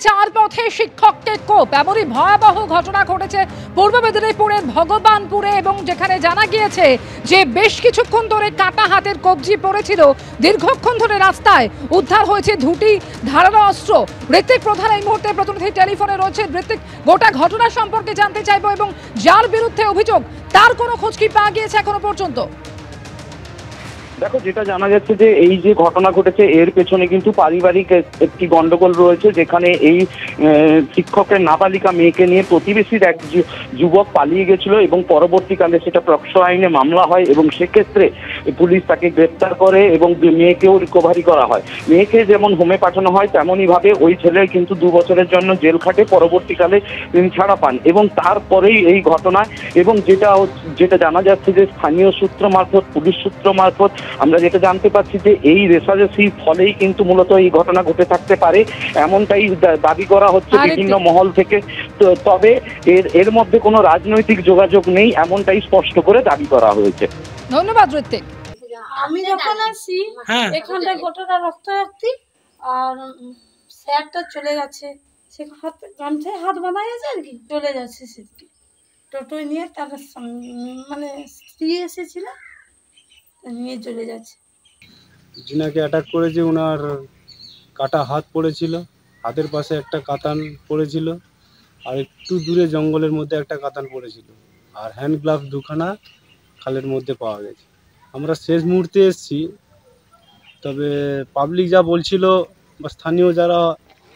চার পথে শিক্ষককে কোপ, এমনই ভয়াবহ ঘটনা ঘটেছে পূর্ব মেদিনীপুরের ভগবানপুরে, এবং যেখানে জানা গিয়েছে যে বেশ কিছুক্ষণ ধরে কাটা হাতের কবজি পড়েছিল। দীর্ঘক্ষণ ধরে রাস্তায় উদ্ধার হয়েছে দুটি ধারালো অস্ত্র। ঋত্বিক প্রধান এই মুহূর্তে প্রতিনিধি টেলিফোনে রয়েছে। ঋত্বিক, গোটা ঘটনা সম্পর্কে জানতে চাইবো এবং যার বিরুদ্ধে অভিযোগ তার কোনো খোঁজ কি পাওয়া গিয়েছে এখনো পর্যন্ত? দেখো, যেটা জানা যাচ্ছে যে এই যে ঘটনা ঘটেছে এর পেছনে কিন্তু পারিবারিক একটি গন্ডগোল রয়েছে, যেখানে এই শিক্ষকের নাবালিকা মেয়েকে নিয়ে প্রতিবেশীর এক যুবক পালিয়ে গেছিল এবং পরবর্তীকালে সেটা পক্সো আইনে মামলা হয় এবং সেক্ষেত্রে পুলিশ তাকে গ্রেপ্তার করে এবং মেয়েকেও রিকভারি করা হয়। মেয়েকে যেমন হোমে পাঠানো হয় তেমনই ভাবে ওই ছেলে কিন্তু 2 বছরের জন্য জেল খাটে, পরবর্তীকালে তিনি ছাড়া পান এবং তারপরেই এই ঘটনা। এবং যেটা জানা যাচ্ছে যে স্থানীয় সূত্র মারফত, পুলিশ সূত্র মারফত আমরা যেটা জানতে পারছি যে এই রেসারেসির ফলেই কিন্তু মূলত এই ঘটনা ঘটে থাকতে পারে, এমনটাই দাবি করা হচ্ছে বিভিন্ন মহল থেকে। তবে এর মধ্যে কোনো রাজনৈতিক যোগাযোগ নেই, এমনটাই স্পষ্ট করে দাবি করা হয়েছে। ধন্যবাদ ঋত্বিক। আমি যখন আসি এখানটায় গোটাটা রক্তারক্তি, আর স্যারটা চলে গেছে, সে গামছায় হাত বাঁধা আছে আর কি, চলে যাচ্ছে সেদিকে টোটোয় নিয়ে। তার মানে স্ত্রী এসেছিল, নিয়ে চলে যাচ্ছে। যিনাকে অ্যাটাক করেছে ওনার কাটা হাত পড়েছিল, হাতের পাশে একটা কাতান পড়েছিল, আর একটু দূরে জঙ্গলের মধ্যে একটা কাতান পড়েছিল, আর হ্যান্ড গ্লাভ 2খানা খালের মধ্যে পাওয়া গেছে। আমরা শেষ মুহূর্তে এসেছি, তবে পাবলিক যা বলছিল বা স্থানীয় যারা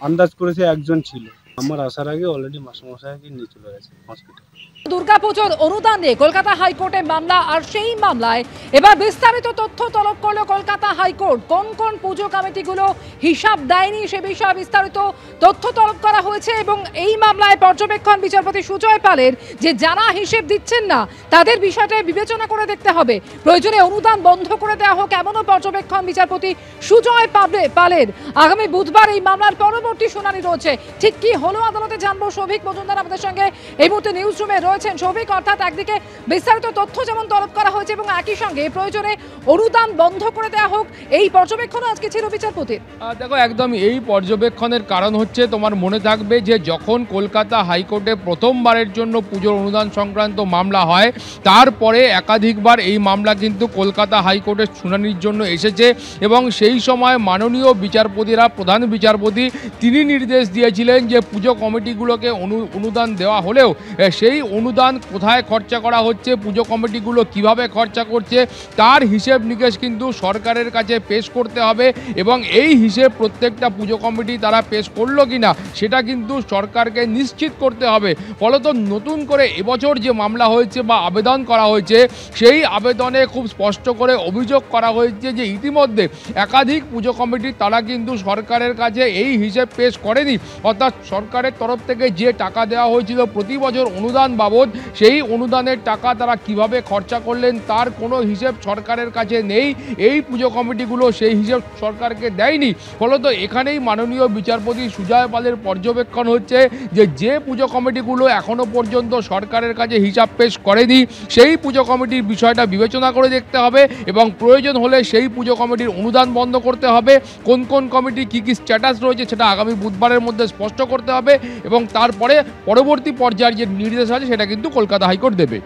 আন্দাজ করেছে একজন ছিল। আমার আসার আগে অলরেডি মাস্টারমশাইকে নিয়ে চলে গেছে হসপিটাল। দুর্গাপুজোর অনুদান নিয়ে কলকাতা হাইকোর্টে মামলা, আর সেই মামলায় এবার বিস্তারিত তথ্য তলব করলো কলকাতা হাইকোর্ট। কোন কোন পুজো কমিটিগুলো হিসাব দেয়নি সে বিষয়ে বিস্তারিত তথ্য তলব করা হয়েছে এবং এই মামলায় পর্যবেক্ষণ বিচারপতি সুজয় পালের যে যারা হিসেব দিচ্ছেন না তাদের বিষয়টা বিবেচনা করে দেখতে হবে, প্রয়োজনে অনুদান বন্ধ করে দেওয়া হোক, এমনও পর্যবেক্ষণ বিচারপতি সুজয় পালের। আগামী বুধবার এই মামলার পরবর্তী শুনানি রয়েছে। ঠিক কি হলো আদালতে জানবো। সৌভিক মজুমদার আমাদের সঙ্গে এই মুহূর্তে নিউজ রুমে রয়েছেন। সৌভিক, অর্থাৎ একদিকে বিস্তারিত তথ্য যেমন তলব করা হয়েছে এবং একই সঙ্গে প্রয়োজনে অনুদান বন্ধ করে দেওয়া হোক, এই পর্যবেক্ষণ আজকে ছিল বিচারপতির। দেখো, একদম এই পর্যবেক্ষণের কারণ হচ্ছে, তোমার মনে থাকবে যে যখন কলকাতা হাইকোর্টে প্রথমবারের জন্য পুজোর অনুদান সংক্রান্ত মামলা হয়, তারপরে একাধিকবার এই মামলা কিন্তু কলকাতা হাইকোর্টের শুনানির জন্য এসেছে এবং সেই সময় মাননীয় বিচারপতিরা, প্রধান বিচারপতি তিনি নির্দেশ দিয়েছিলেন যে পুজো কমিটিগুলোকে অনুদান দেওয়া হলেও সেই অনুদান কোথায় খরচা করা হচ্ছে, পুজো কমিটিগুলো কিভাবে খরচা করছে তার হিসেব নিকেশ কিন্তু সরকারের কাছে পেশ করতে হবে এবং এই হিসেব প্রত্যেকটা পুজো কমিটি তারা পেশ করলো কিনা সেটা কিন্তু সরকারকে নিশ্চিত করতে হবে। ফলত নতুন করে এবছর যে মামলা হয়েছে বা আবেদন করা হয়েছে, সেই আবেদনে খুব স্পষ্ট করে অভিযোগ করা হয়েছে যে ইতিমধ্যে একাধিক পুজো কমিটি তারা কিন্তু সরকারের কাছে এই হিসেব পেশ করেনি, অর্থাৎ সরকারের তরফ থেকে যে টাকা দেওয়া হয়েছিল প্রতি বছর অনুদান বাবদ, সেই অনুদানের টাকা তারা কিভাবে খরচা করলেন তার কোনো হিসেব সরকারের কাছে নেই। এই পুজো কমিটিগুলো সেই হিসেব সরকারকে দেয়নি। ফলত এখানেই মাননীয় বিচারপতি সুজয় পালের পর্যবেক্ষণ হচ্ছে যে পুজো কমিটিগুলো এখনো পর্যন্ত সরকারের কাছে হিসাব পেশ করেনি, সেই পুজো কমিটির বিষয়টা বিবেচনা করে দেখতে হবে এবং প্রয়োজন হলে সেই পুজো কমিটির অনুদান বন্ধ করতে হবে। কোন কোন কমিটি কি কি স্ট্যাটাস রয়েছে সেটা আগামী বুধবারের মধ্যে স্পষ্ট করতে হবে এবং তারপরে পরবর্তী পর্যায়ের যে নির্দেশ আছে সেটা কিন্তু কলকাতা হাইকোর্ট দেবে।